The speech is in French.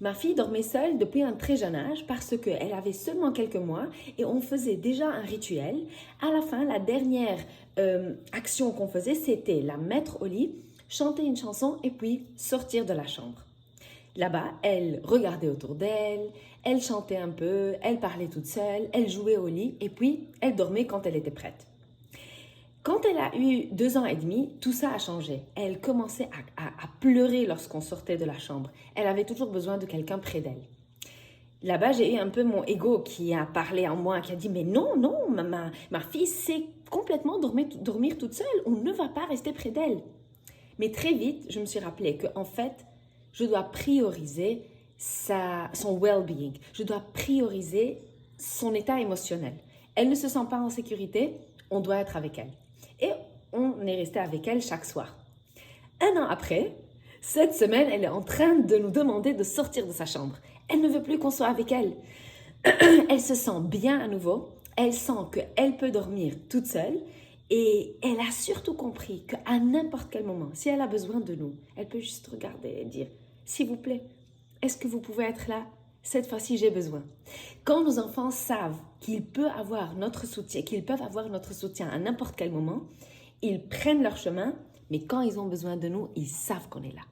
Ma fille dormait seule depuis un très jeune âge parce qu'elle avait seulement quelques mois et on faisait déjà un rituel. À la fin, la dernière action qu'on faisait, c'était la mettre au lit, chanter une chanson et puis sortir de la chambre. Là-bas, elle regardait autour d'elle, elle chantait un peu, elle parlait toute seule, elle jouait au lit et puis elle dormait quand elle était prête. Quand elle a eu 2 ans et demi, tout ça a changé. Elle commençait à pleurer lorsqu'on sortait de la chambre. Elle avait toujours besoin de quelqu'un près d'elle. Là-bas, j'ai eu un peu mon ego qui a parlé en moi, qui a dit « Mais non, non, ma fille sait complètement dormir toute seule. On ne va pas rester près d'elle. » Mais très vite, je me suis rappelé qu'en fait, je dois prioriser son well-being. Je dois prioriser son état émotionnel. Elle ne se sent pas en sécurité, on doit être avec elle. Et on est resté avec elle chaque soir. 1 an après, cette semaine, elle est en train de nous demander de sortir de sa chambre. Elle ne veut plus qu'on soit avec elle. Elle se sent bien à nouveau. Elle sent qu'elle peut dormir toute seule. Et elle a surtout compris qu'à n'importe quel moment, si elle a besoin de nous, elle peut juste regarder et dire « S'il vous plaît, est-ce que vous pouvez être là? Cette fois-ci, j'ai besoin. » Quand nos enfants savent qu'ils peuvent avoir notre soutien à n'importe quel moment, ils prennent leur chemin, mais quand ils ont besoin de nous, ils savent qu'on est là.